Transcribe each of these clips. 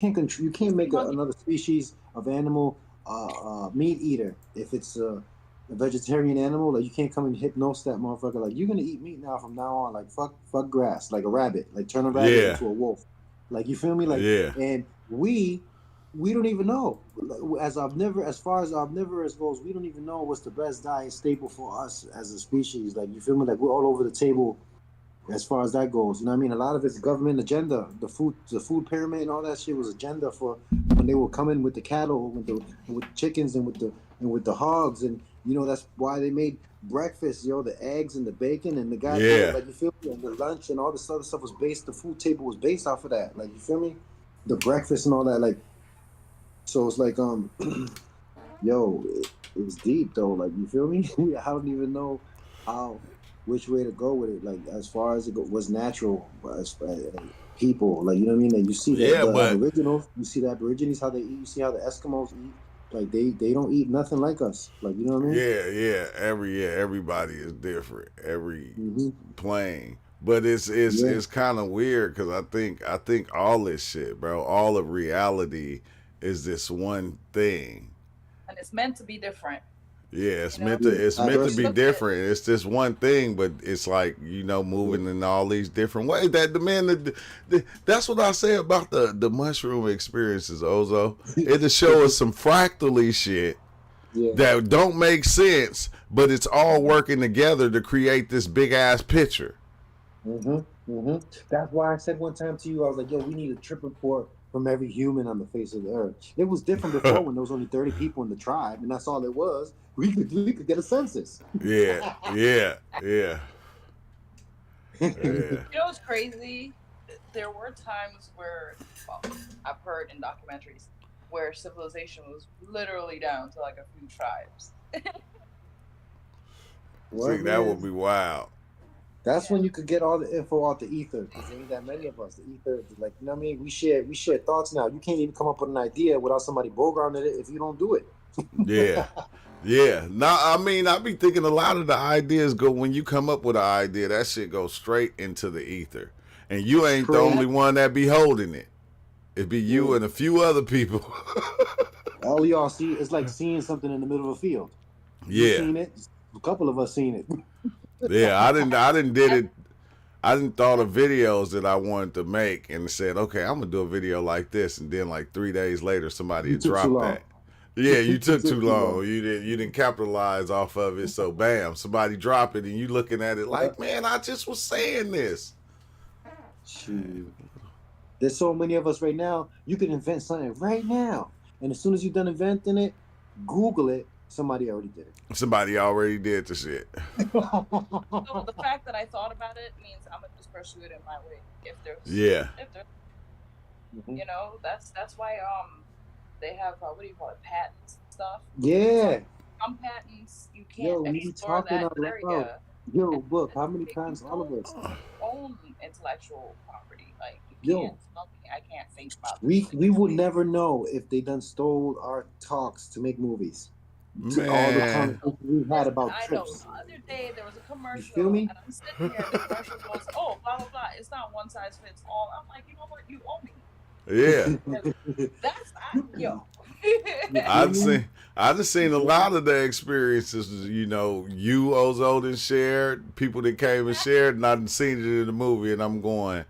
you can't make Monkey. another species of animal meat eater if it's a vegetarian animal. Like you can't come and hypnose that motherfucker. Like you're gonna eat meat now from now on. Like fuck grass. Like a rabbit. Like turn a rabbit Yeah, into a wolf. Like you feel me? Like yeah, and we don't even know. As far as omnivorous goes, we don't even know what's the best diet staple for us as a species. Like you feel me? Like we're all over the table as far as that goes. You know what I mean? A lot of it's government agenda. The food pyramid and all that shit was agenda for when they were coming with the cattle, with chickens and with the hogs, and that's why they made breakfast. The eggs and the bacon and the goddamn, yeah. like you feel me, and the lunch and all this other stuff was based. The food table was based off of that. Like you feel me? The breakfast and all that. Like so, it's like yo, it's deep though. Like you feel me? I don't even know how which way to go with it. Like as far as was natural, as people, like you know what I mean. Like you see Yeah, the but Aboriginals, you see the Aborigines how they eat. You see how the Eskimos eat. Like they don't eat nothing like us. Like you know what I mean? everybody is different. Every Hmm. plane. But it's Yeah. it's kind of weird because I think all this shit, bro, all of reality is this one thing. And it's meant to be different. Yeah, it's You meant know, to Yeah. it's meant to if you be Diversity. look at different. It's this one thing, but it's like Yeah. moving in all these different ways. That the man, that's what I say about the mushroom experiences, Ozo. It'll show us some fractally shit Yeah. that don't make sense, but it's all working together to create this big ass picture. Hmm. Hmm. That's why I said one time to you, I was like, "Yo, we need a trip report from every human on the face of the earth." It was different before when there was only 30 people in the tribe, and that's all it was. We could get a census. Yeah, yeah, yeah, yeah. you know what's crazy, there were times where, well, I've heard in documentaries where civilization was literally down to like a few tribes. See, What, that would man? be wild. That's when Yeah. you could get all the info out the ether, because there ain't that many of us. The ether, like you know what I mean. We share thoughts now. You can't even come up with an idea without somebody programming it if you don't do it. Yeah. Yeah. Now, I mean, I be thinking a lot of the ideas go when you come up with an idea, that shit goes straight into the ether. And you ain't the Straight. only one that be holding it. It be you Yeah. and a few other people. All y'all see, it's like seeing something in the middle of a field. You Yeah. seen it. A couple of us seen it. Yeah. I didn't did I, it. I didn't thought of videos that I wanted to make and said, okay, I'm gonna do a video like this, and then like 3 days later, somebody You had took too dropped that. long. Yeah, you You took too took too long. long. You didn't capitalize off of it. So bam, somebody drop it, and you looking at it Yeah. like, man, I just was saying this. Shoot. There's so many of us right now. You can invent something right now, and as soon as you're done inventing it, Google it. Somebody already did Somebody already did the shit. it. so the fact that I thought about it means I'm gonna just pursue it in my way. Yeah, If there's, Mhm. that's why they have what do you call it, patents and stuff. Yeah. Some patents you can't Yo, we explore talking that out loud. area Yo, look, how many if times all of us? you own intellectual property. Like you can't Yo, tell me I can't think about this we thing. we would never know if they done stole our talks to make movies. To all the man. conversations we had Listen, about I know trips. the other day there was a You feel commercial me? and I'm sitting here and the commercial goes, oh, blah, blah, blah. It's not one size fits all. I'm like, you know what? You owe me. Yeah, That's, yo. You I feel just me? seen I just You seen a feel me? lot of the experiences. You Ozo and shared people that came and shared, and I done seen it in the movie, and I'm going,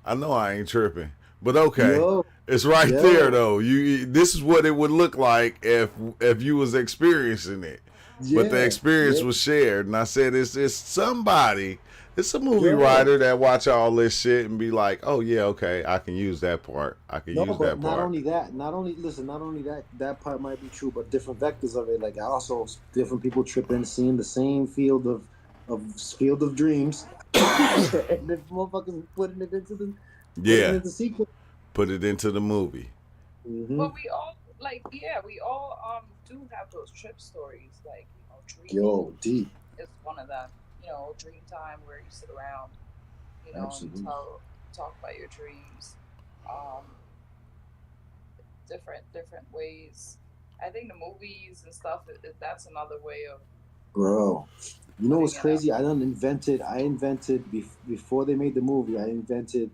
I know I ain't tripping, but okay, Yo, it's right there yo, though. This is what it would look like if you was experiencing it, but the yeah, experience yeah, was shared, and I said it's somebody. It's a movie yo. writer that watch all this shit and be like, oh yeah, okay, I can use that part. I can No, use but that not part. only that, not only that part might be true, but different vectors of it. Like I also different people tripping, seeing the same field of dreams, and the motherfuckers putting it Yeah, into sequence. put it into the movie. Hmm. But we all, like, yeah, we all do have those trip stories. Like, dreaming Yo, deep, is one of them. Dream time where you sit around, and absolutely. talk about your dreams. Um, different ways. I think the movies and stuff, that's another way of Bro, you know putting what's it out. crazy? I invented before they made the movie. I invented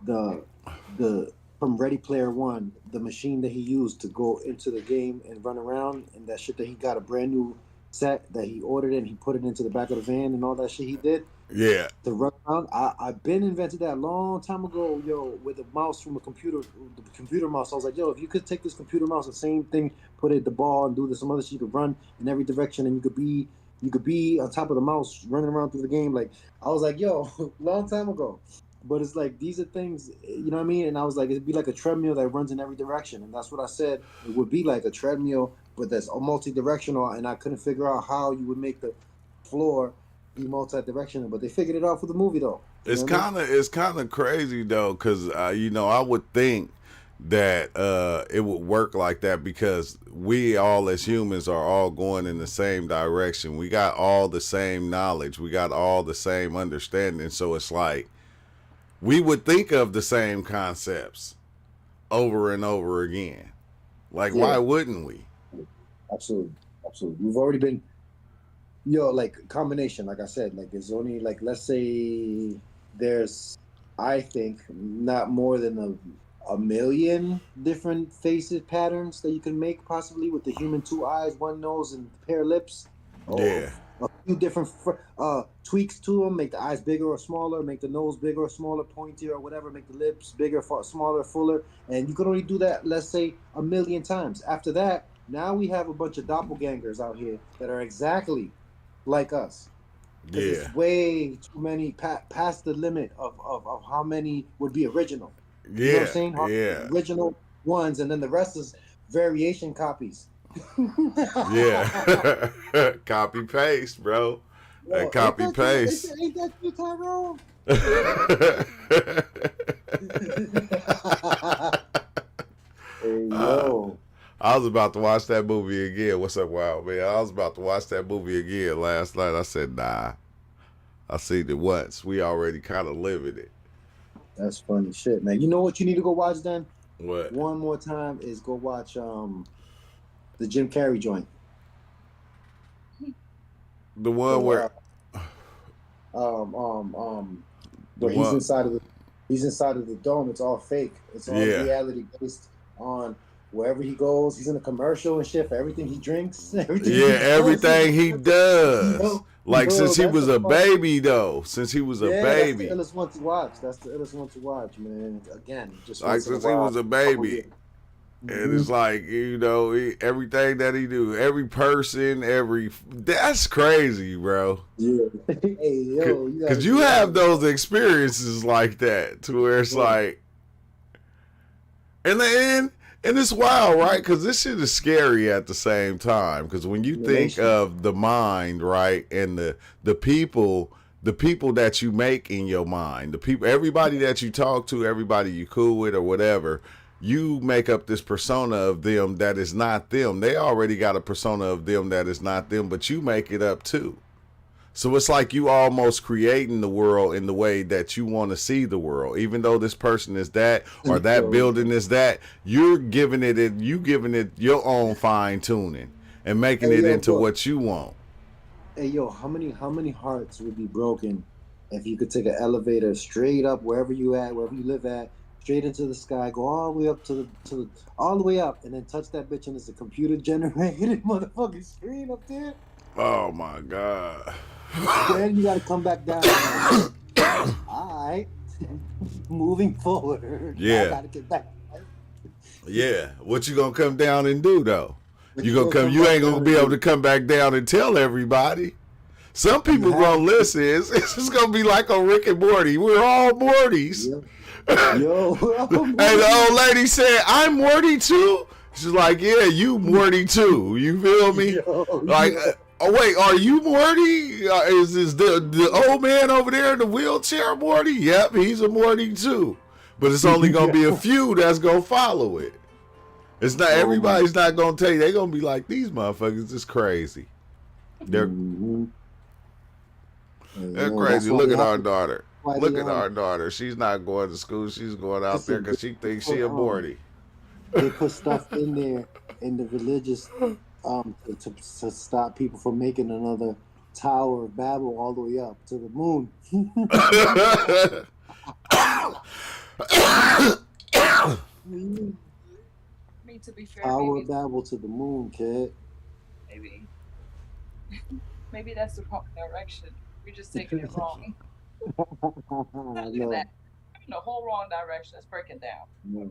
the the from Ready Player One, the machine that he used to go into the game and run around, and that shit that he got a brand new set that he ordered and he put it into the back of the van and all that shit he did Yeah. to run around. I've been invented that a long time ago, yo, with a mouse from a computer, the computer mouse. I was like, yo, if you could take this computer mouse, the same thing, put it at the ball and do this some other shit, you could run in every direction and you could be on top of the mouse running around through the game. Like I was like, yo, long time ago. But it's like these are things, you know what I mean? And I was like, it'd be like a treadmill that runs in every direction, and that's what I said. It would be like a treadmill, but that's multi-directional. And I couldn't figure out how you would make the floor be multi-directional, but they figured it out for the movie though. You It's know what I mean? kind of crazy though, because you know, I would think that it would work like that because we all as humans are all going in the same direction. We got all the same knowledge. We got all the same understanding. So it's like we would think of the same concepts over and over again. Like, Yeah. why wouldn't we? Absolutely, absolutely. We've already been, like combination. Like I said, like there's only like let's say there's, I think not more than a million different faces patterns that you can make possibly with the human two eyes, one nose, and a pair of lips. Or Yeah. a few different tweaks to them, make the eyes bigger or smaller, make the nose bigger or smaller, pointier or whatever, make the lips bigger, smaller, fuller, and you can only do that, let's say, a million times. After that, now we have a bunch of doppelgangers out here that are exactly like us. 'Cause Yeah. it's way too many, past the limit of how many would be original. You know what I'm Yeah. saying? Yeah. Original ones, and then the rest is variation copies. Yeah. Copy paste, bro. Yo, Copy paste. Ain't that you, Tyrone? Hey, yo. I was about to watch that movie again. What's up, Wild Man? I was about to watch that movie again last night. I said, nah. I seen it once. We already kind of living it. That's funny shit, man. You know what you need to go watch then? What? One more time is go watch the Jim Carrey joint. The one where where he's one- inside of the dome. It's all fake. It's all Yeah. reality based on wherever he goes. He's in a commercial and shit for everything he drinks. Everything yeah, everything he does. Yo, Like yo, since he that's was the a fun- baby though. Since he was a baby. That's the illest one to watch. That's the illest one to watch, man. Again, just Like once in a since he while. was a baby. And it's like, you know, everything that he do, every person, that's crazy, bro. Yeah. Hey, yo, Because you have those experiences like that to where it's Yeah. like, and it's wild, right? Because this shit is scary at the same time. Because when you think Relation. of the mind, right, and the people that you make in your mind, the people, everybody that you talk to, everybody you cool with or whatever, you make up this persona of them that is not them. They already got a persona of them that is not them, but you make it up too. So it's like you almost creating the world in the way that you want to see the world. Even though this person is that or that building is that, you're giving it your own fine tuning and making Hey, it yo, into bro. what you want. Hey, yo, how many hearts would be broken if you could take an elevator straight up wherever you live at, straight into the sky, go all the way up to the all the way up, and then touch that bitch and it's a computer generated motherfucking screen up there. Oh my God. Then you gotta come back down. All right, moving forward. Yeah. I gotta get back. Yeah. What you gonna come down and do though? You gonna come you back ain't gonna down be and able do? to come back down and tell everybody. Some people have gonna listen. It's just gonna be like on Rick and Morty. We're all Mortys. Yo, And the old lady said, I'm Morty too. She's like, yeah, you Morty too. You feel me? Yo, Like, oh wait, are you Morty? Is the old man over there in the wheelchair Morty? Yep, he's a Morty too. But it's only gonna be a few that's gonna follow it. It's not everybody's not gonna tell you. They gonna be like, these motherfuckers is crazy. They're Mhm. they're Yeah, crazy. that's why Look they at have our to- daughter. why Look they, at our daughter. She's not going to school. She's going out Listen, there because she thinks she a Morty. They put stuff in there in the religious to stop people from making another Tower of Babel all the way up to the moon. I mean, to be fair, Power babble to the moon, kid. maybe, maybe that's the wrong direction. We're just taking it wrong. Not even No, that. I mean, the whole wrong direction. Let's break it down. no.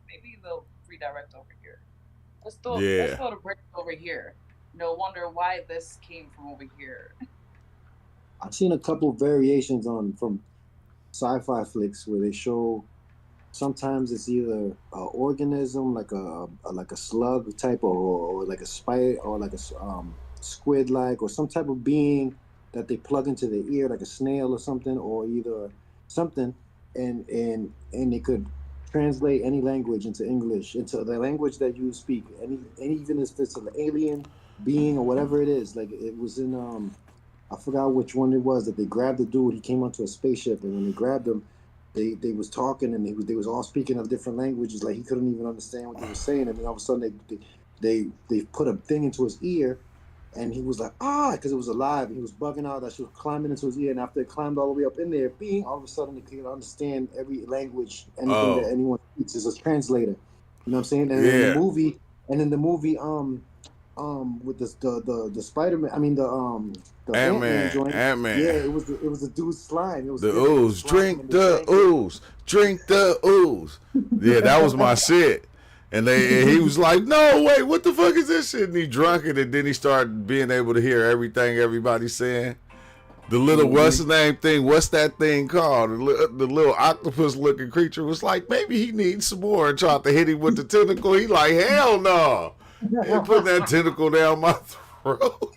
Maybe they'll redirect over here. Let's Yeah. throw the bricks over here. No wonder why this came from over here. I've seen a couple variations on from sci-fi flicks where they show sometimes it's either a organism like a slug type or like a spider or like a squid like or some type of being that they plug into the ear like a snail or something or either something and they could translate any language into English into the language that you speak any even if it's an alien being or whatever it is like it was in I forgot which one it was that they grabbed the dude. He came onto a spaceship, and when they grabbed him, they was talking, and they was all speaking of different languages. Like he couldn't even understand what they were saying, and then all of a sudden they put a thing into his ear, and he was like because it was alive, and he was bugging out that she was climbing into his ear, and after it climbed all the way up in there, being all of a sudden they could understand every language, anything that Oh, anyone speaks is a translator. You know what I'm saying? yeah. And in the movie, with the Spider-Man I mean the Ant Ant-Man Man, joint, Ant yeah, Man. it was the dude's slime. It was The literally the ooze, slime drink and they the drank it. ooze, drink the ooze. Yeah, that was my shit. And he was like, "No, wait, what the fuck is this shit?" And he drunk it, and then he started being able to hear everything everybody's saying. The little what's Mm-hmm. the name thing? What's that thing called? The little octopus looking creature was like, maybe he needs some more, and tried to hit him with the tentacle. He like, hell no, ain't putting that tentacle down my throat.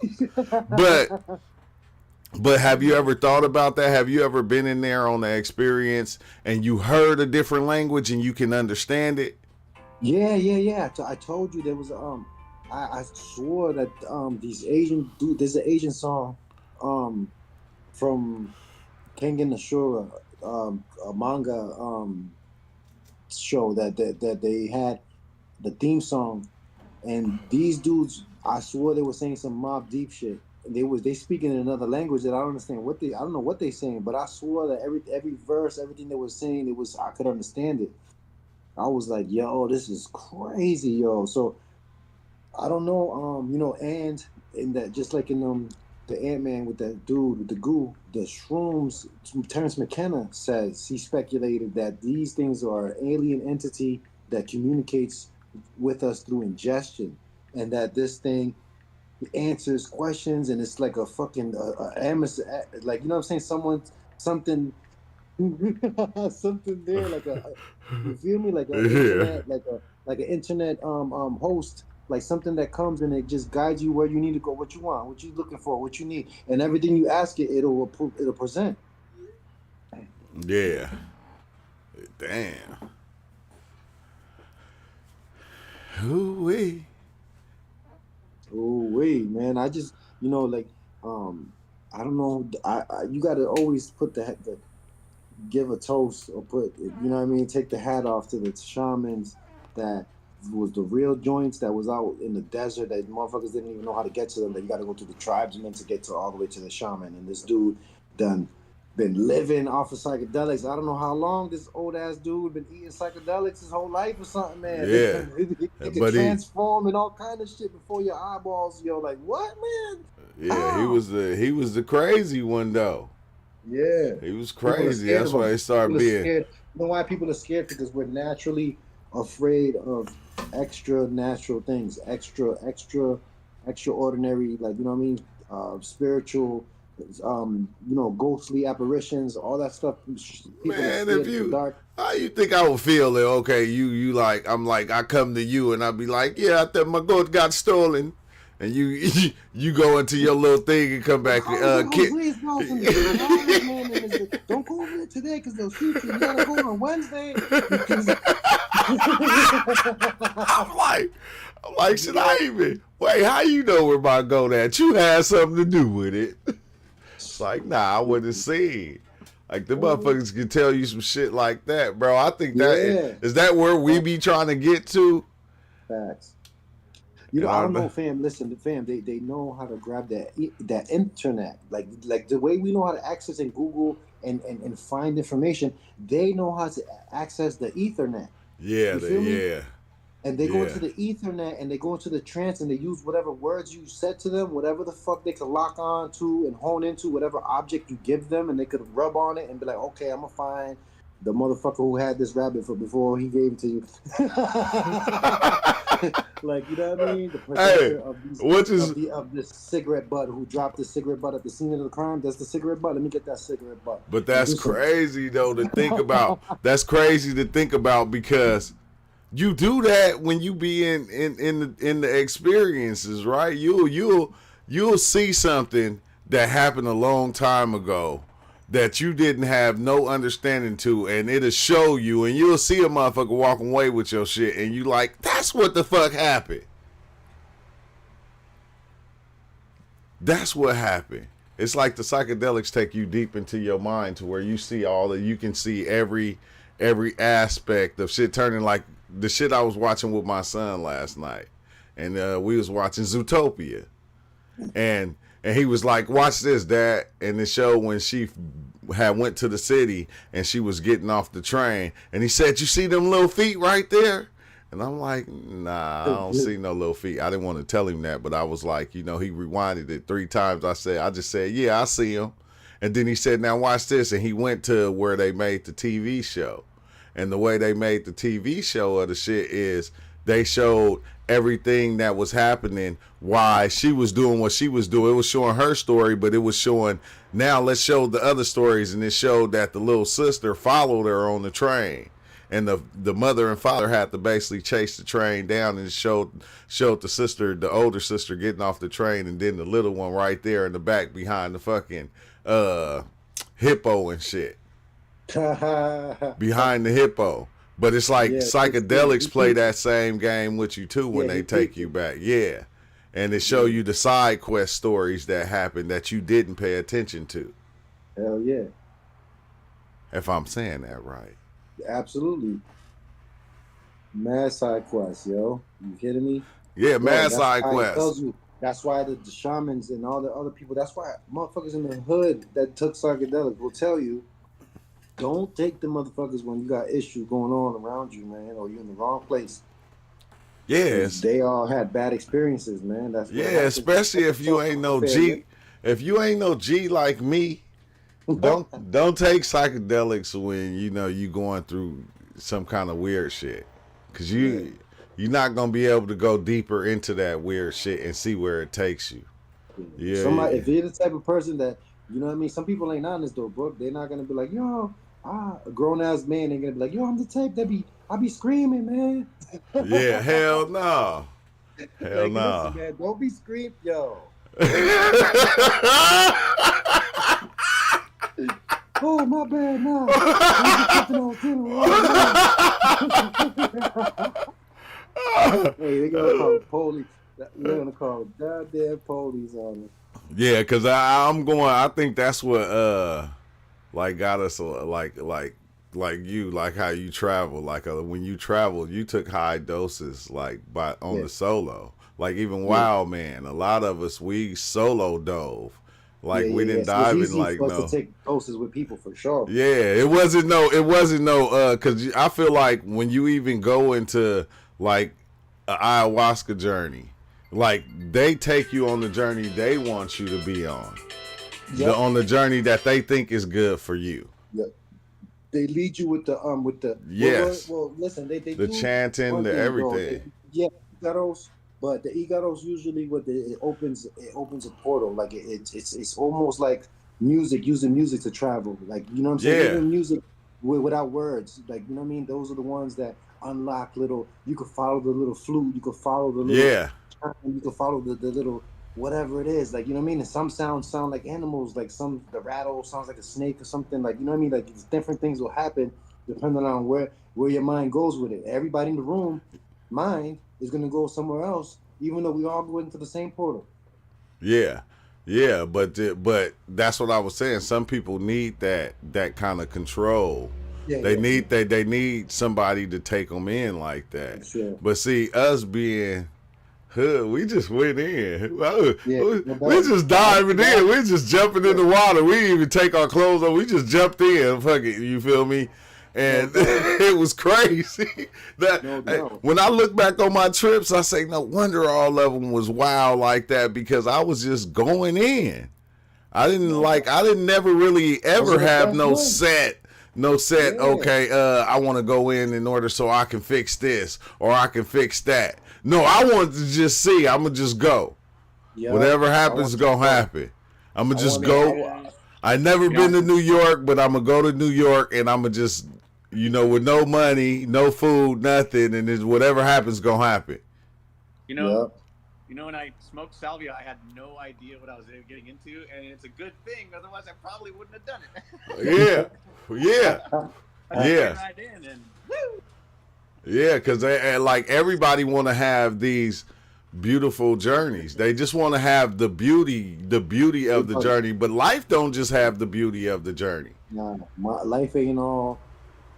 But have you ever thought about that? Have you ever been in there on the experience and you heard a different language and you can understand it? Yeah. I told you there was I swore that these Asian dude there's an Asian song um from Kengan Ashura a manga show that they had the theme song. And these dudes, I swore they were saying some Mob Deep shit. They speaking in another language that I don't understand what they I don't know what they saying, but I swore that every verse, everything they were saying, it was I could understand it. I was like, yo, this is crazy, yo. So I don't know, and in that just like in the Ant Man with that dude with the goo, the shrooms. Terrence McKenna says he speculated that these things are an alien entity that communicates with us through ingestion, and that this thing answers questions, and it's like a fucking like you know what I'm saying, someone something something there like a you feel me like an Yeah. internet like an internet host like something that comes and it just guides you where you need to go what you want what you looking for what you need and everything you ask it it'll present. Yeah. Damn. Ooh-wee. Oh wait man I just like I don't know you got to always put the give a toast or put you know what I mean take the hat off to the shamans that was the real joints that was out in the desert that motherfuckers didn't even know how to get to them that you got to go to the tribesmen to get to all the way to the shaman and this dude done been living off of psychedelics. I don't know how long this old ass dude been eating psychedelics his whole life or something, man. Yeah. It could But transform and all kind of shit before your eyeballs. Yo, like what, man? yeah, How? he was the crazy one though. Yeah. He was People are crazy. scared That's of why them. they started People are being. scared. You know why people are scared? Because we're naturally afraid of extra natural things, extraordinary, like you know what I mean, spiritual, ghostly apparitions, all that stuff. People are Man, if scared of the you, dark. how you think I would feel that, okay, you like, I'm like, I come to you and I'd be like, yeah, I thought my goat got stolen. And you you go into your little thing and come back, Jose, kid. Jose's house and the lawless man and don't go over there today because they'll shoot you. You gotta go on Wednesday because I'm like, should I yeah. even, wait, how you know where my goat at? You had something to do with it. It's like, nah, I wouldn't see. Like the motherfuckers can tell you some shit like that, bro. I think that Yeah. is that where we be trying to get to. Facts. And I I don't know, fam. Listen, fam. They know how to grab that internet, like the way we know how to access and Google and find information. They know how to access the Ethernet. Yeah, You feel me? yeah, And they go yeah. into the Ethernet and they go into the trance and they use whatever words you said to them, whatever the fuck they could lock on to and hone into, whatever object you give them, and they could rub on it and be like, okay, I'm gonna find the motherfucker who had this rabbit for before he gave it to you. Like, you know what I mean? The possessor of this cigarette butt who dropped the cigarette butt at the scene of the crime. That's the cigarette butt. Let me get that cigarette butt. But that's crazy though to think about. That's crazy to think about because you do that when you be in the experiences, right? You'll see something that happened a long time ago that you didn't have no understanding to, and it'll show you, and you'll see a motherfucker walking away with your shit, and you like, that's what the fuck happened. That's what happened. It's like the psychedelics take you deep into your mind to where you see all that. You can see every aspect of shit turning, like the shit I was watching with my son last night, and we was watching Zootopia, and he was like, watch this, Dad. And it showed when she had went to the city and she was getting off the train, and he said, you see them little feet right there? And I'm like, nah, I don't see no little feet. I didn't want to tell him that, but I was like, he rewinded it 3 times. I just said, yeah, I see him. And then he said, now watch this. And he went to where they made the TV show. And the way they made the TV show of the shit is they showed everything that was happening, why she was doing what she was doing. It was showing her story, but it was showing, now let's show the other stories. And it showed that the little sister followed her on the train. And the mother and father had to basically chase the train down, and showed the sister, the older sister, getting off the train, and then the little one right there in the back behind the fucking hippo and shit. Behind the hippo. But it's like psychedelics play that same game with you too when they take you back. Yeah. And they show you the side quest stories that happen that you didn't pay attention to. Hell yeah. If I'm saying that right. Absolutely. Mad side quest, yo. You kidding me? Yeah, mad side quest. That's why the shamans and all the other people, that's why motherfuckers in the hood that took psychedelics will tell you, don't take the motherfuckers when you got issues going on around you, man, or you're in the wrong place. Yes. They all had bad experiences, man. That's especially if you ain't no G. If you ain't no G like me, don't take psychedelics when you going through some kind of weird shit, because you're not gonna be able to go deeper into that weird shit and see where it takes you. Yeah. If you're the type of person that, you know what I mean, some people ain't honest though, bro. They're not gonna be like, yo, a grown ass man ain't gonna be like, yo, I'm the type that I be screaming, man. Yeah, hell no. Hell like, no. Listen, man, don't be screaming, yo. Oh, my bad, no. Hey, they're gonna call the police. They're gonna call the goddamn police on it. Yeah, because I think that's what like got us like you, like how you travel, like when you travel, you took high doses like on the solo, like even Wild Man, a lot of us, we solo dove. Like we didn't dive in like no. To take doses with people for sure. Yeah, it wasn't no because I feel like when you even go into like an ayahuasca journey, like they take you on the journey they want you to be on, on the journey that they think is good for you. Yep. They lead you with the yes. Well, listen, they the do chanting, the everything. Igaros, but the Igaros usually it opens a portal. Like it's almost like music, using music to travel. Like, you know what I'm saying? Yeah. Even music without words. Like, you know what I mean? Those are the ones that unlock little. You can follow the little flute. You can follow the little. You can follow the little whatever it is. Like, you know what I mean? And some sounds sound like animals. Like the rattle sounds like a snake or something. Like, you know what I mean? Like different things will happen depending on where your mind goes with it. Everybody in the room, mind is gonna go somewhere else, even though we all go into the same portal. Yeah, but that's what I was saying. Some people need that kind of control. They need somebody to take them in like that. Sure. But see, us being hood, we just went in. We just diving in. We just jumping in the water. We didn't even take our clothes off. We just jumped in. Fuck it, you feel me? And No doubt. it was crazy. That No doubt. when I look back on my trips, I say no wonder all of them was wild like that, because I was just going in. I didn't never really ever Those are the have best no ones. set. Yeah. Okay, I want to go in order so I can fix this or I can fix that. No, I wanted to just see. I'm gonna just go. Yeah. Whatever I happens want is to gonna go. happen. I'm gonna I just want go. to. I never You been know- to New York, but I'm gonna go to New York, and I'm gonna just, with no money, no food, nothing, and then whatever happens gonna happen. You know, Yep. when I smoked salvia, I had no idea what I was getting into, and it's a good thing. Otherwise, I probably wouldn't have done it. Yeah. I Yeah. went right in and woo. Yeah, because like everybody want to have these beautiful journeys. They just want to have the beauty of the journey. But life don't just have the beauty of the journey. Nah, my life ain't all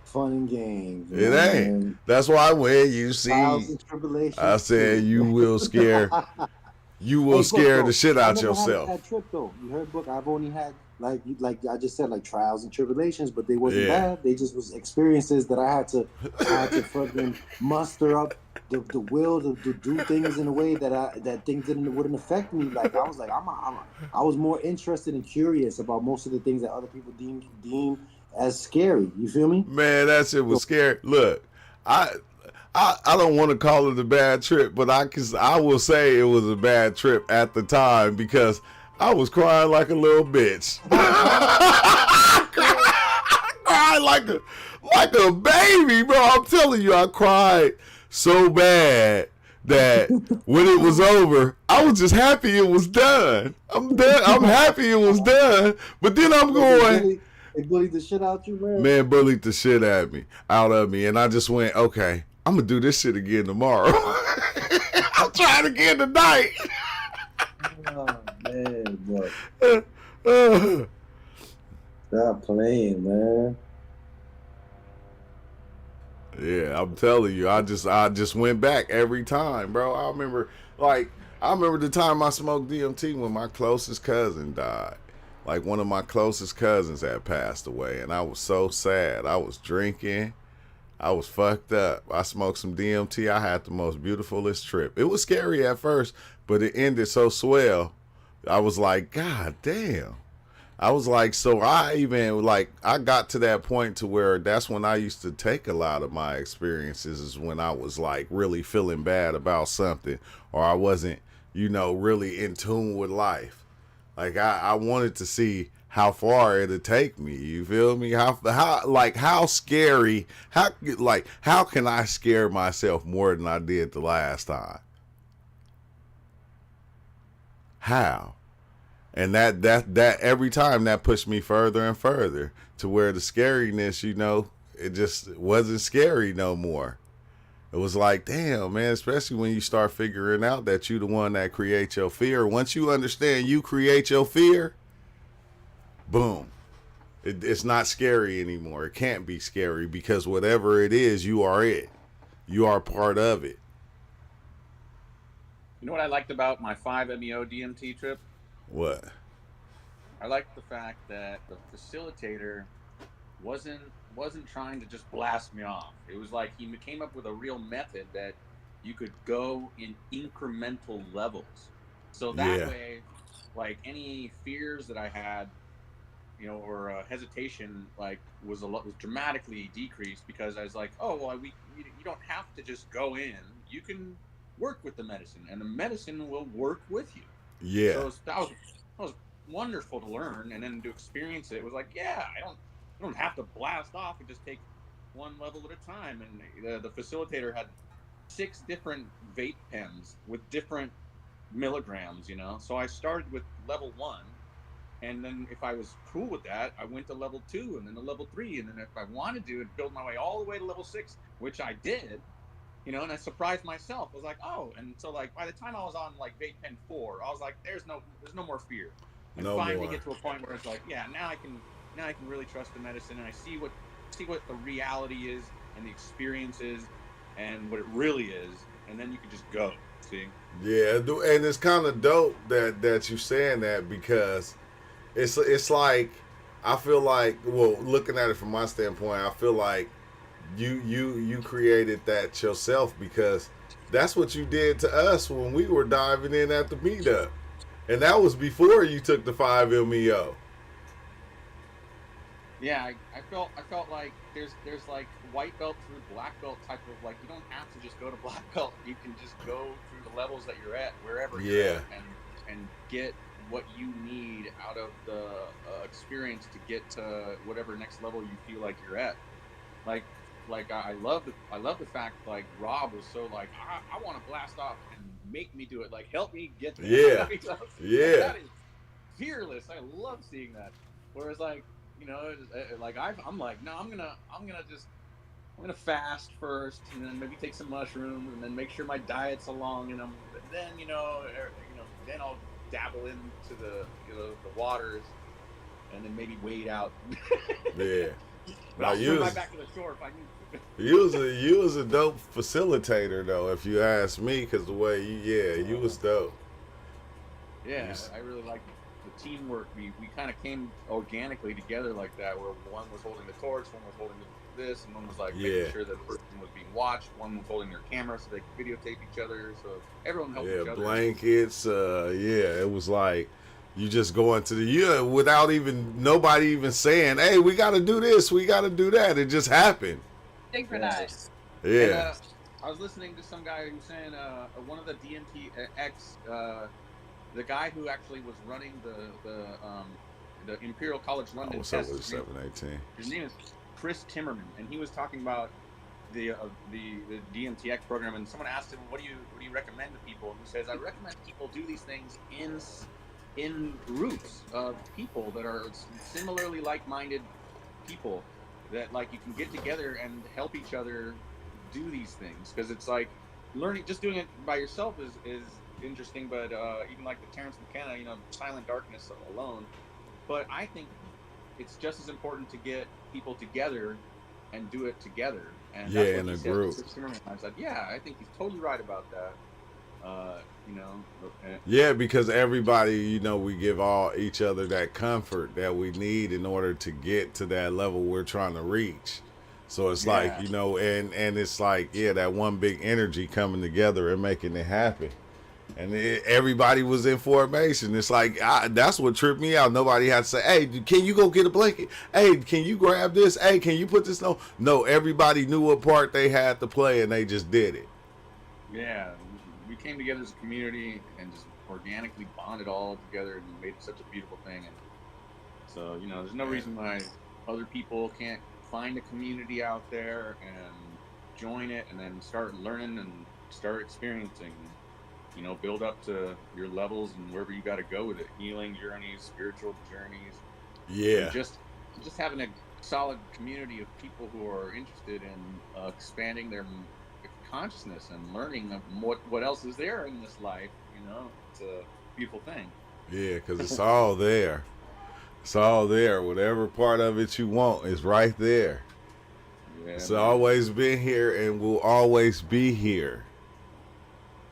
fun and games. It ain't. That's why when you see, Trials and tribulations. I said too. you will scare Hey, the shit out I never yourself. had a bad trip though. You heard, Book. I've only had like I just said, like trials and tribulations, but they wasn't Yeah. bad. They just was experiences that I had to fucking muster up the will to do things in a way that things wouldn't affect me. Like I was like I was more interested and curious about most of the things that other people deem as scary. You feel me? Man, that shit was scary. Look, I don't want to call it a bad trip, but I will say it was a bad trip at the time because I was crying like a little bitch. I cried like a baby, bro. I'm telling you, I cried so bad that when it was over, I was just happy it was done. I'm done. I'm happy it was done. But then I'm going. They bullied the shit out you, man. Man bullied the shit out of me, and I just went, okay, I'm gonna do this shit again tomorrow. I'm trying again tonight. Oh man, bro. Stop playing, man. Yeah, I'm telling you, I just went back every time, bro. I remember the time I smoked DMT when my closest cousin died. Like one of my closest cousins had passed away, and I was so sad. I was drinking. I was fucked up. I smoked some DMT. I had the most beautifulest trip. It was scary at first, but it ended so swell. I was like, God damn. I was like, so I got to that point to where that's when I used to take a lot of my experiences, is when I was like really feeling bad about something, or I wasn't, really in tune with life. Like I wanted to see how far it'd take me. You feel me? How scary? How can I scare myself more than I did the last time? How? And that every time that pushed me further and further to where the scariness, it just wasn't scary no more. It was like, damn, man, especially when you start figuring out that you the one that creates your fear. Once you understand you create your fear, boom. It's not scary anymore. It can't be scary because whatever it is, you are it. You are part of it. You know what I liked about my 5-MeO DMT trip? What? I liked the fact that the facilitator wasn't trying to just blast me off. It was like he came up with a real method that you could go in incremental levels. So that way, like any fears that I had, or hesitation, was dramatically decreased, because I was like, oh well, you don't have to just go in. You can work with the medicine, and the medicine will work with you. Yeah. So that was wonderful to learn, and then to experience it was like, yeah, I don't have to blast off and just take one level at a time. And the facilitator had 6 different vape pens with different milligrams, So I started with level 1, and then if I was cool with that, I went to level 2, and then to level 3, and then if I wanted to, I'd build my way all the way to level 6, which I did. And I surprised myself. I was like, oh, and so by the time I was on vape pen 4, I was like, there's no more fear. And finally get to a point where it's like, yeah, now I can really trust the medicine, and I see what the reality is and the experience is and what it really is, and then you can just go. See? Yeah, and it's kind of dope that you saying that, because it's like I feel like, well, looking at it from my standpoint, I feel like you created that yourself because that's what you did to us when we were diving in at the meetup, and that was before you took the 5 MEO. Yeah, I felt like there's like white belt through black belt type of, like, you don't have to just go to black belt. You can just go through the levels that you're at, wherever you're Yeah, at, and get what you need out of the experience to get to whatever next level you feel like you're at. Like I love the fact, like, Rob was so like, I want to blast off and make me do it, like, help me get there. yeah, Like, yeah, that is fearless. I love seeing that. Whereas, like, like I'm like, no, I'm gonna fast first, and then maybe take some mushrooms, and then make sure my diet's along, and then then I'll dabble into the waters, and then maybe wade out. yeah. But Now I'll swim my back to the shore if I need to. you was a dope facilitator though, if you ask me, because the way you was dope. Yeah, Yes. I really like the teamwork. We kind of came organically together like that, where one was holding the torch, one was holding this, and one was like Yeah. making sure that the person was being watched. One was holding their camera so they could videotape each other. So everyone helped Yeah, each other. blankets. It was like you just go into the without even nobody even saying, "Hey, we got to do this, we got to do that." It just happened. Synchronized. And, Yeah. I was listening to some guy who was saying one of the DMTX, the guy who actually was running the Imperial College London What's up test. with 718? His name is Chris Timmerman, and he was talking about the DMTX program. And someone asked him, "What do you recommend to people?" And he says, "I recommend people do these things in groups of people that are similarly like-minded people, that, like, you can get together and help each other do these things, because it's like learning, just doing it by yourself is interesting, but even like the Terrence McKenna, Silent Darkness alone. But I think it's just as important to get people together and do it together. And Yeah, that's what in he a said. group. I said, yeah, I think he's totally right about that. Yeah, because everybody, we give all each other that comfort that we need in order to get to that level we're trying to reach. So it's like, Yeah. and it's like, that one big energy coming together and making it happen. And everybody was in formation. It's like, that's what tripped me out. Nobody had to say, "Hey, can you go get a blanket? Hey, can you grab this? Hey, can you put this?" No, everybody knew what part they had to play, and they just did it. Yeah, we came together as a community and just organically bonded all together and made it such a beautiful thing. And so, there's no reason why other people can't find a community out there and join it, and then start learning and start experiencing. Build up to your levels and wherever you got to go with it. Healing journeys, spiritual journeys. Yeah. And just having a solid community of people who are interested in expanding their consciousness and learning of what else is there in this life. It's a beautiful thing. Yeah, because it's all there. It's all there. Whatever part of it you want is right there. Yeah, It's man. always been here and will always be here.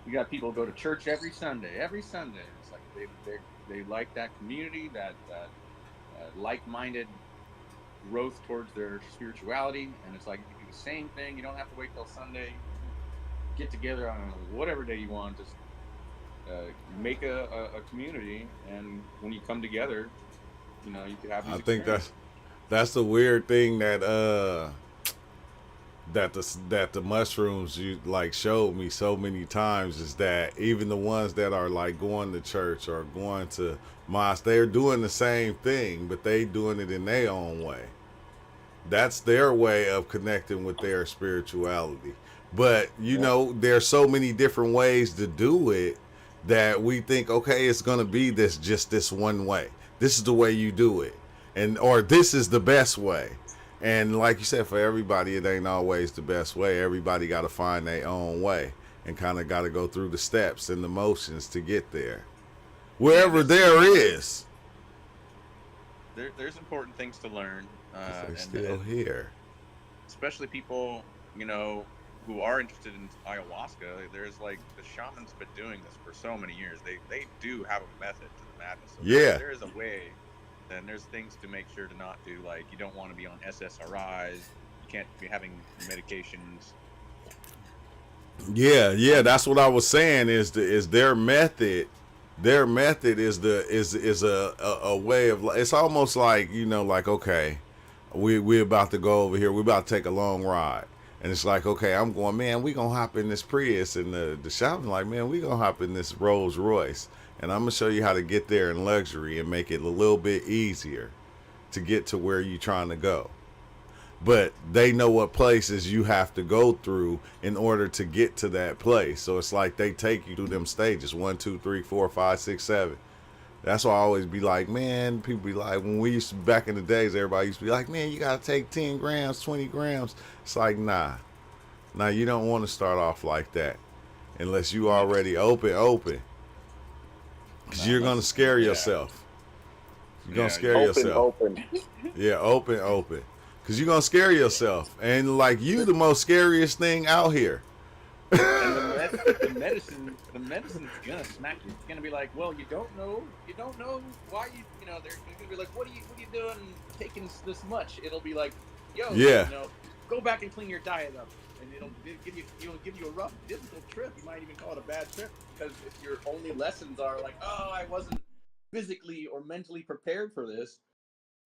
You got people go to church every Sunday. It's like they like that community, that like-minded growth towards their spirituality, and it's like, you do the same thing. You don't have to wait till Sunday. Get together on whatever day you want. Just make a community, and when you come together, you could have these I think experiences. that's the weird thing that the mushrooms you like showed me so many times, is that even the ones that are like going to church or going to mosque, they're doing the same thing, but they doing it in their own way. That's their way of connecting with their spirituality. But there's so many different ways to do it that we think, okay, it's gonna be this one way. This is the way you do it, or this is the best way. And like you said, for everybody, it ain't always the best way. Everybody got to find their own way and kind of got to go through the steps and the motions to get there. Wherever there is. There's important things to learn. They're still here. Especially people, who are interested in ayahuasca. There's like, the shamans been doing this for so many years. They do have a method to the madness. So Yeah. there is a way And there's things to make sure to not do. Like you don't want to be on SSRIs. You can't be having medications. Yeah, that's what I was saying. Is their method? Their method is a way of. It's almost like, like, okay, we about to go over here. We about to take a long ride, and it's like, okay, I'm going, man. We gonna hop in this Prius, and the shop's like, man, we gonna hop in this Rolls Royce, and I'm gonna show you how to get there in luxury and make it a little bit easier to get to where you trying to go. But they know what places you have to go through in order to get to that place. So it's like they take you through them stages 1, 2, 3, 4, 5, 6, 7. That's why I always be like, man, people be like, when we used to, back in the days, everybody used to be like, man, you got to take 10 grams, 20 grams. It's like, nah, you don't want to start off like that unless you already open. Because you're going to scare yourself. You're going to scare yourself. Yeah, open. Because you're going to scare yourself. And like, you the most scariest thing out here. And the medicine's gonna smack you. It's gonna be like, well, you don't know why they're gonna be like, what are you doing taking this much? It'll be like, yo, go back and clean your diet up, and it'll give you a rough, difficult trip. You might even call it a bad trip, because if your only lessons are like, oh, I wasn't physically or mentally prepared for this,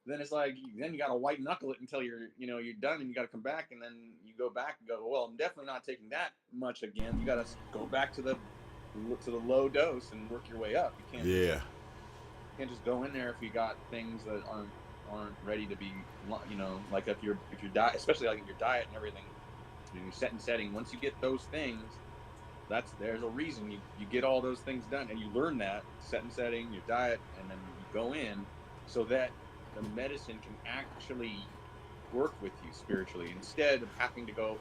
then it's like, then you got to white knuckle it until you're done, and you got to come back, and then you go back and go, well, I'm definitely not taking that much again. You got to go back to the low dose and work your way up. You can't just go in there if you got things that aren't ready to be, like if your diet, especially like your diet and everything, your setting. Once you get those things, there's a reason you get all those things done, and you learn that setting, your diet, and then you go in so that the medicine can actually work with you spiritually, instead of having to go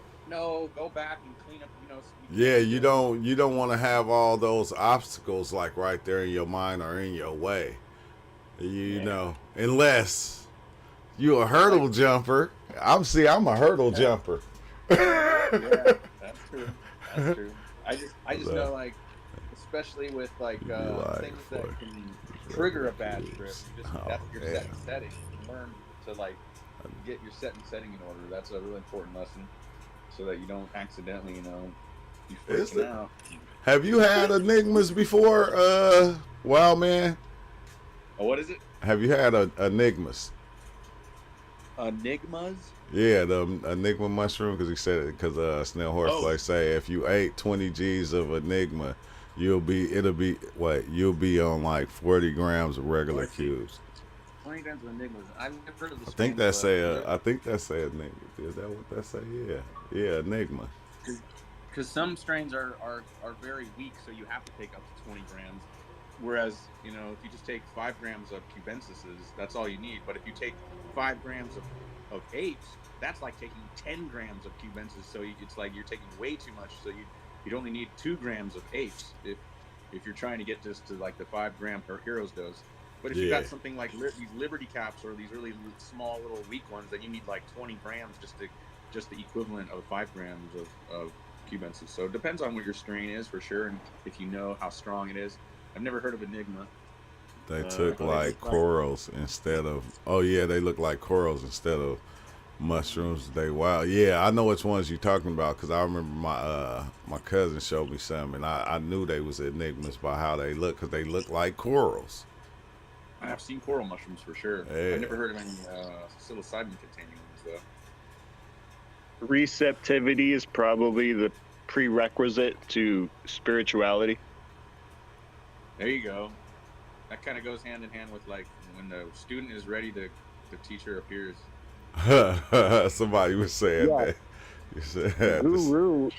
back and clean up, Yeah, you don't want to have all those obstacles like right there in your mind or in your way. You know, unless you're a hurdle jumper. I'm a hurdle jumper. Yeah, that's true. I just know, like, especially with like things that can trigger a bad trip. That's your set and setting. Learn to like get your set and setting in order. That's a really important lesson, so that you don't accidentally, you freaking out. Have you had enigmas before, Wild Man? Oh, what is it? Have you had enigmas? Enigmas? Yeah, the enigma mushroom, because he said it, because Snail Horseplay say if you ate 20 G's of enigma, you'll be on like 40 grams of regular cubes. 20 grams of enigmas. I've never heard of this. I think that say enigma. Is that what that say? Yeah, enigma. Because some strains are very weak, so you have to take up to 20 grams. Whereas, if you just take 5 grams of cubensis, that's all you need. But if you take 5 grams of apes, that's like taking 10 grams of cubensis. So it's like you're taking way too much. So you'd only need 2 grams of apes if you're trying to get just to like the 5 gram per hero's dose. But if you got something like these Liberty Caps or these really small little weak ones, then you need like 20 grams just the equivalent of 5 grams of cubensis. So it depends on what your strain is for sure, and if you know how strong it is. I've never heard of enigma. They took like corals instead of. Oh yeah, they look like corals instead of mushrooms. They wild. Yeah, I know which ones you're talking about, because I remember my cousin showed me some, and I knew they was enigmas by how they look, because they look like corals. I've seen coral mushrooms for sure. Yeah. I've never heard of any psilocybin containing ones though. Receptivity is probably the prerequisite to spirituality. There you go. That kind of goes hand in hand with like when the student is ready, the teacher appears. Somebody was saying that. You said Guru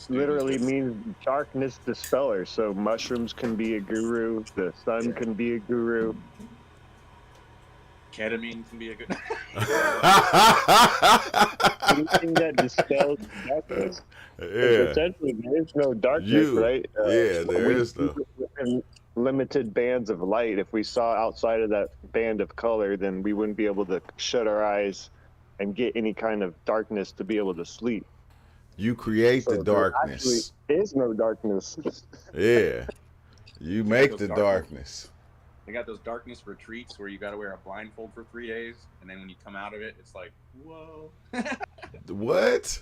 literally means darkness dispeller. So mushrooms can be a guru. The sun can be a guru. Ketamine can be a good. Anything that dispels darkness. Yeah. Essentially, there is no darkness, right? There is no. Within limited bands of light. If we saw outside of that band of color, then we wouldn't be able to shut our eyes and get any kind of darkness to be able to sleep. You create the darkness. There is no darkness. Yeah. You make the darkness. They got those darkness retreats where you got to wear a blindfold for 3 days, and then when you come out of it, it's like, whoa. What?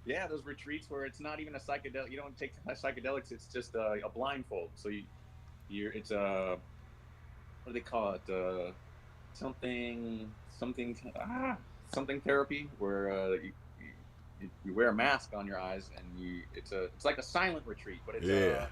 Yeah, those retreats where it's not even a psychedelic. You don't take psychedelics. It's just a blindfold. So it's a, what do they call it? Something therapy where you wear a mask on your eyes, and it's like a silent retreat, but it's a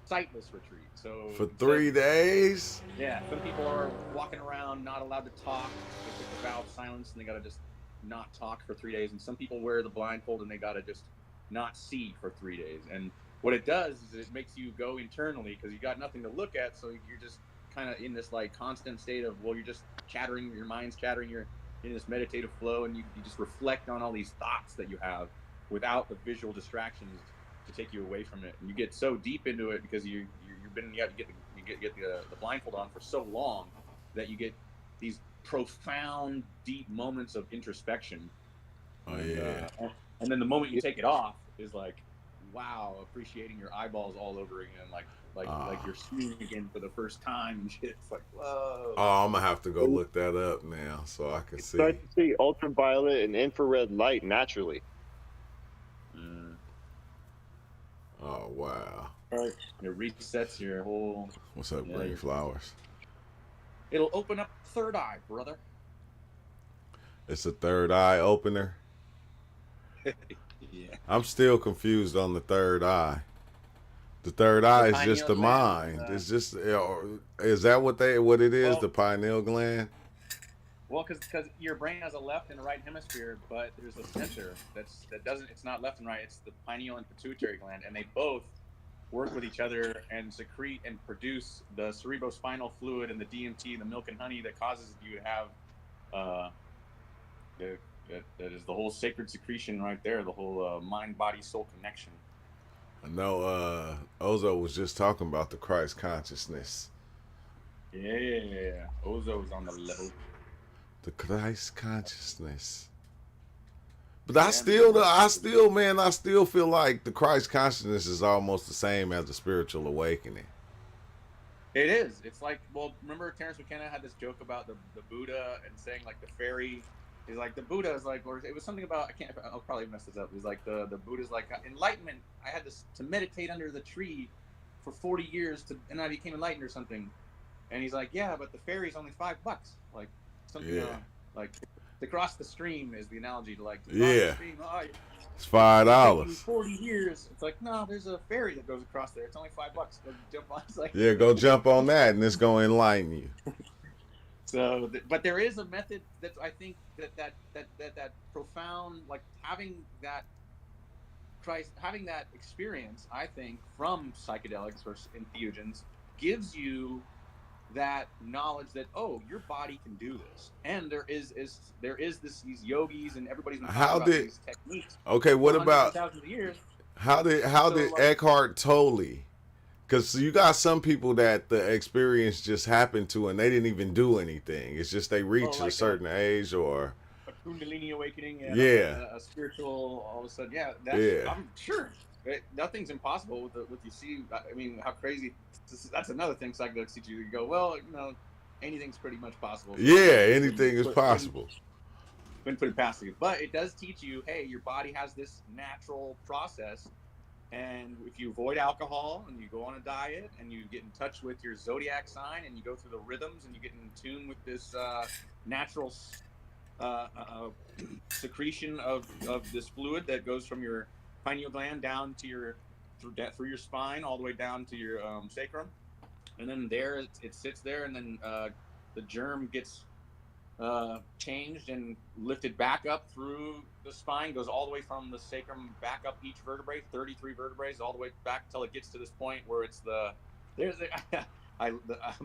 sightless retreat. So for 3 days. Yeah, some people are walking around not allowed to talk. They took the vow of silence, and they got to just not talk for 3 days. And some people wear the blindfold, and they got to just not see for 3 days. And what it does is it makes you go internally because you got nothing to look at, so you're just kind of in this like constant state of, well, you're just chattering, your mind's chattering, you're in this meditative flow, and you just reflect on all these thoughts that you have without the visual distractions to take you away from it. And you get so deep into it because you get the blindfold on for so long that you get these profound, deep moments of introspection. And then the moment you take it off is like, wow, appreciating your eyeballs all over again, like you're seeing again for the first time and shit. It's like, whoa. Oh, I'm gonna have to go look that up now so I can see. Start to see ultraviolet and infrared light naturally. Oh wow. Right. It resets your whole. What's up, Green Flowers? It'll open up third eye, brother. It's a third eye opener. Yeah. I'm still confused on the third eye. The third eye is just the mind. It's just, is that what it is? Well, the pineal gland? Well, because your brain has a left and a right hemisphere, but there's a center it's not left and right. It's the pineal and pituitary gland, and they both work with each other and secrete and produce the cerebrospinal fluid and the DMT, the milk and honey that causes you to have that is the whole sacred secretion right there, the whole mind, body, soul connection. I know Ozo was just talking about the Christ consciousness. Yeah, Ozo is on the level. The Christ consciousness. But I still feel like the Christ consciousness is almost the same as the spiritual awakening. It is. It's like, well, remember Terence McKenna had this joke about the Buddha and saying like the fairy is like, the Buddha is like, or it was something about, I'll probably mess this up. It was like the Buddha's like, enlightenment. I had to meditate under the tree for 40 years and I became enlightened or something. And he's like, yeah, but the ferry's only $5. Like something like to cross the stream is the analogy to like, to cross the stream, it's $5. 40 years. It's like, no, there's a ferry that goes across there. It's only $5. Go jump on. It's like, go jump on that, and it's going to enlighten you. So, but there is a method that I think that profound, like having that experience, I think, from psychedelics or entheogens gives you that knowledge that, oh, your body can do this, and there is these yogis and everybody's been talking about these techniques. Okay, what about thousands of years? How did Eckhart Tolle? Because you got some people that the experience just happened to and they didn't even do anything. It's just they reach a certain age or a Kundalini awakening. A spiritual. All of a sudden, I'm sure nothing's impossible with you see. I mean, how crazy. That's another thing psychedelics teach you. You go, well, anything's pretty much possible. Anything is possible. Couldn't put it past you, but it does teach you, hey, your body has this natural process. And if you avoid alcohol and you go on a diet and you get in touch with your zodiac sign and you go through the rhythms and you get in tune with this natural secretion of this fluid that goes from your pineal gland down to through your spine all the way down to your sacrum, and then there it sits there, and then the germ gets changed and lifted back up through the spine, goes all the way from the sacrum back up each vertebrae, 33 vertebrae, all the way back till it gets to this point where it's I'm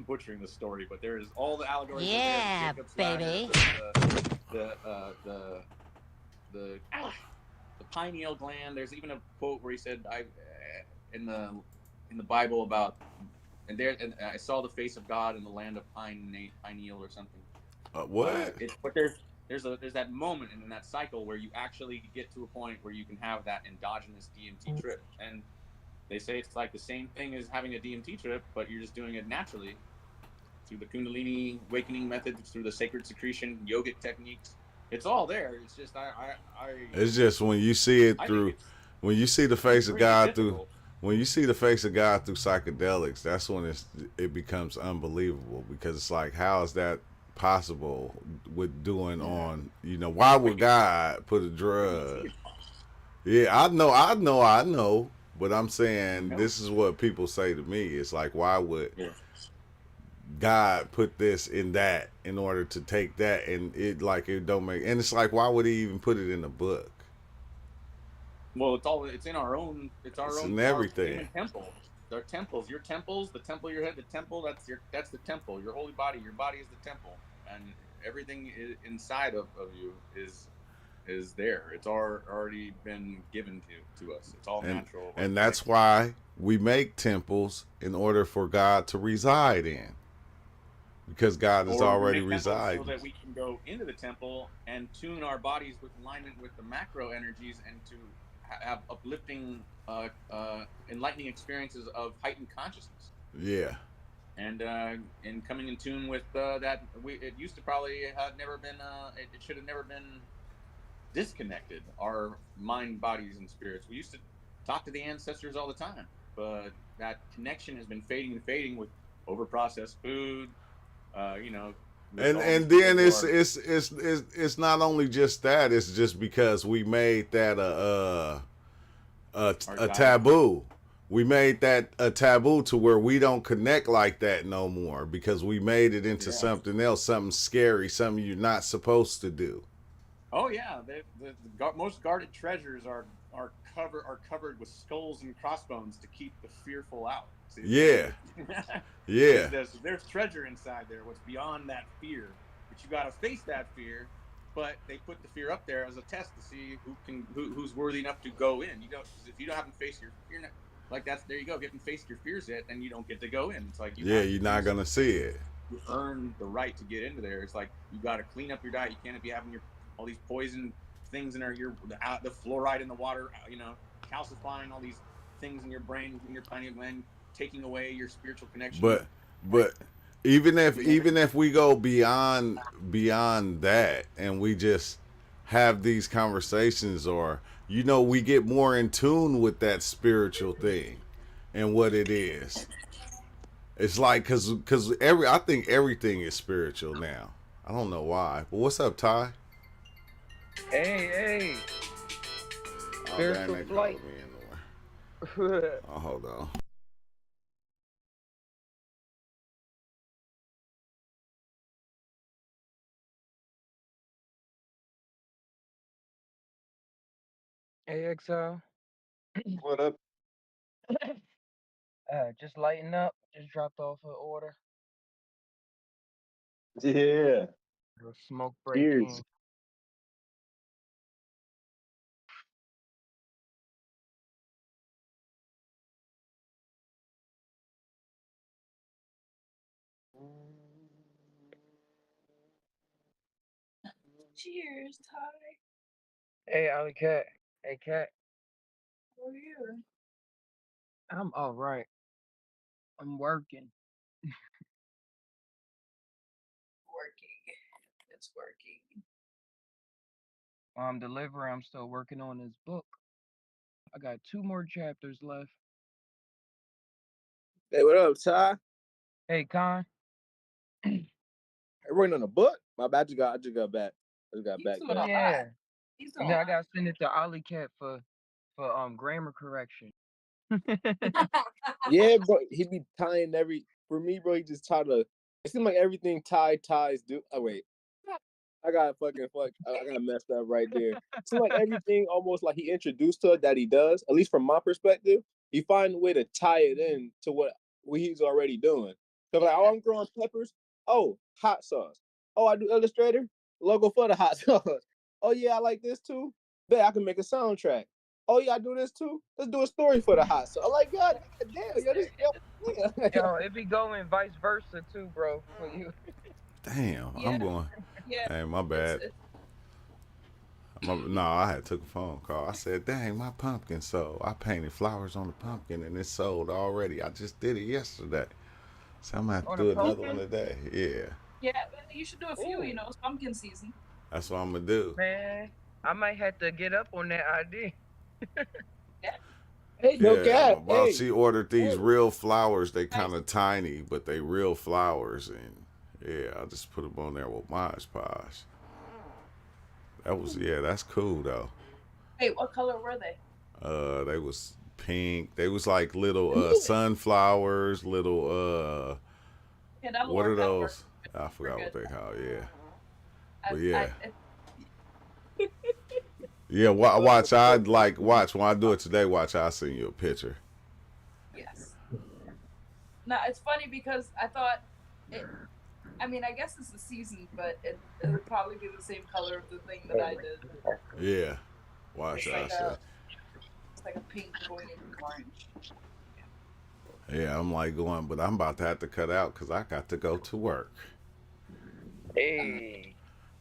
butchering the story, but there's all the allegories. Yeah, baby. The pineal gland. There's even a quote where he said, in the Bible about, and I saw the face of God in the land of pineal or something. What? But there's that moment in that cycle where you actually get to a point where you can have that endogenous DMT trip, and they say it's like the same thing as having a DMT trip, but you're just doing it naturally, through the Kundalini awakening methods, through the sacred secretion yogic techniques. It's all there. It's just It's just when you see it I think through, when you see the face of really God through, difficult. when you see the face of God through psychedelics, that's when it becomes unbelievable, because it's like, how is that possible with doing on, why would God put a drug? Yeah, I know, but I'm saying this is what people say to me. It's like, why would God put this in that in order to take that, and it don't make, and it's like, why would he even put it in a book? Well, it's in our own. It's our It's own. in Our everything. human temple. Our temples. Your temples. The temple of your head. The temple. That's the temple. Your holy body. Your body is the temple, and everything inside of you is there. It's already been given to us. It's all natural. And that's why we make temples, in order for God to reside in, because God is already residing. So that we can go into the temple and tune our bodies with alignment with the macro energies, and to have uplifting, enlightening experiences of heightened consciousness. Yeah. And coming in tune with that. It used to probably have never been. It should have never been disconnected. Our mind, bodies, and spirits. We used to talk to the ancestors all the time, but that connection has been fading with overprocessed food. And then it's not only just that. It's just because we made that a taboo. We made that a taboo to where we don't connect like that no more, because we made it into something else, something scary, something you're not supposed to do. Oh yeah, the most guarded treasures are covered with skulls and crossbones to keep the fearful out. See, yeah. There's treasure inside there. What's beyond that fear? But you got to face that fear. But they put the fear up there as a test to see who's worthy enough to go in. If you don't haven't faced your fear, like there you go. If you haven't faced your fears yet, then you don't get to go in. It's like you're not gonna see it. You earn the right to get into there. It's like you got to clean up your diet. You can't be having all these poison things in there. The fluoride in the water. Calcifying all these things in your brain, in your pineal gland, taking away your spiritual connection. But even if we go beyond that, and we just have these conversations, or we get more in tune with that spiritual thing and what it is. It's like, cause I think everything is spiritual now. I don't know why. But what's up, Ty? Hey. Spiritual flight. Oh, hold on. Hey, Exile. What up? Just lighten up. Just dropped off an order. Yeah. Smoke break. Cheers. Cheers, Ty. Hey, Alley Cat. Hey, Cat. How are you? I'm all right. I'm working. It's working. I'm delivering. I'm still working on this book. I got 2 more chapters left. Hey, what up, Ty? Hey, Con. Hey, working on a book? My bad. I just got back. Yeah. And then I gotta send it to Alley Cat for grammar correction. Yeah, bro. He be tying for me, bro. He just tied it seems like everything ties do. Oh wait, I got messed up right there. It seems like everything almost like he introduced to it that he does. At least from my perspective, he finds a way to tie it in to what he's already doing. So like, I'm growing peppers. Oh, hot sauce. Oh, I do Illustrator logo for the hot sauce. Oh yeah, I like this too. Bet I can make a soundtrack. Oh yeah, I do this too. Let's do a story for the hot sauce. I'm like, God damn, Yo, it be going vice versa too, bro. For you. Damn, I'm going. Hey, my bad. I had took a phone call. I said, dang, my pumpkin sold. I painted flowers on the pumpkin and it sold already. I just did it yesterday. So I'm gonna have to On do a another pumpkin? one today. Yeah, Yeah, you should do a few. Ooh. You know, it's pumpkin season. that's what I'm gonna do. Man, I might have to get up on that idea. Yeah. Hey, no Yeah, my cap. boss Hey, she ordered these hey. real flowers. They Nice. kind of tiny, but they real flowers, and yeah, I just put them on there with Mod Podge. That was that's cool though. Hey, what color were they? They was pink. They was like little Yeah. sunflowers, little Yeah, that'll what are work. That'll work. those? I forgot what good. they call. Yeah, I, but yeah. I, Yeah, watch. I'd like watch when I do it today. Watch, I'll send you a picture. yes. No, it's funny because I thought it. I mean, I guess it's the season, but it would probably be the same color of the thing that I did. Yeah, watch. It's I like said. It's like a pink going into orange. Yeah, I'm like going, but I'm about to have to cut out because I got to go to work. Hey.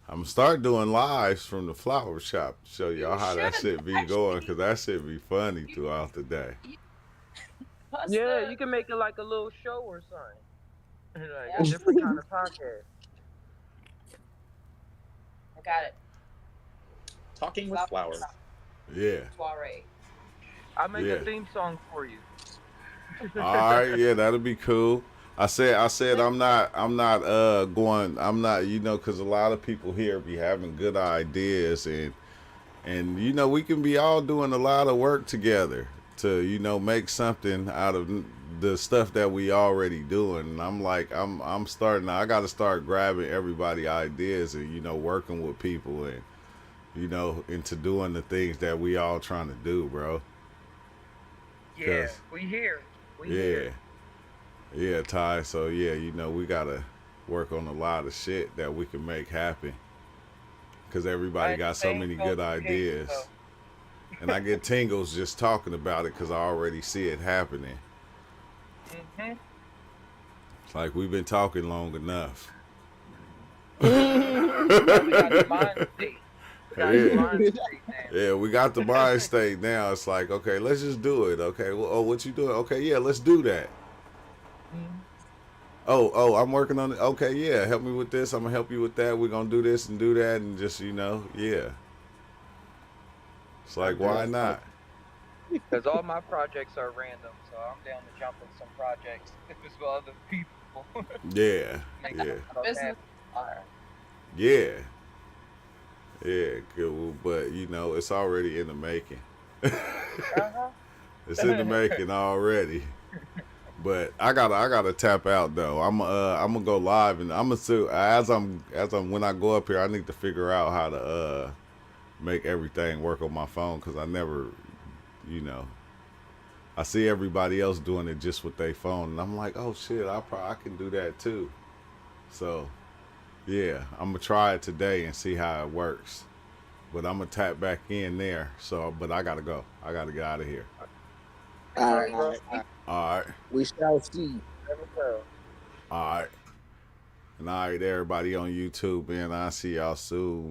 I'm gonna start doing lives from the flower shop. Show y'all how that should. shit be going because that shit be funny throughout the day. Plus Yeah, the- you can make it like a little show or something. Like Yeah. a different kind of podcast. I got it. Talking with flowers. Yeah. Soiree. I'll make Yeah. a theme song for you. All right, yeah, that'll be cool. I said I'm not going, I'm not, because a lot of people here be having good ideas, and we can be all doing a lot of work together to make something out of the stuff that we already doing. And I'm like, I'm starting, I got to start grabbing everybody ideas and working with people and into doing the things that we all trying to do, bro. Yeah, 'Cause- we here. We Yeah. here. Yeah, Ty. So yeah, we gotta work on a lot of shit that we can make happen. Cause everybody At got the so same many time, good we ideas. can't, And I get tingles just talking about it because I already see it happening. Mhm. It's like we've been talking long enough. Now we got the mind state. We got the Yeah. mind state now. Yeah, we got the mind state now. It's like, okay, let's just do it. Okay, well, oh, what you doing? Okay, yeah, let's do that. Mhm. Oh, I'm working on it. Okay, yeah, help me with this. I'm gonna help you with that. We're gonna do this and do that, and just yeah. It's like, why not? Because all my projects are random, so I'm down to jump in some projects with other people. Yeah, Like yeah, a business. yeah, yeah. Good, but it's already in the making. Uh-huh. It's in the making already. But I gotta tap out though. I'm gonna go live and I'm gonna as I'm when I go up here, I need to figure out how to make everything work on my phone because I never, I see everybody else doing it just with their phone and I'm like, oh shit, I can do that too. So yeah, I'm gonna try it today and see how it works. But I'm gonna tap back in there. So, but I gotta go. I gotta get out of here. All right. All right. We shall see. Never tell. All right. And all right, everybody on YouTube, man. I'll see y'all soon.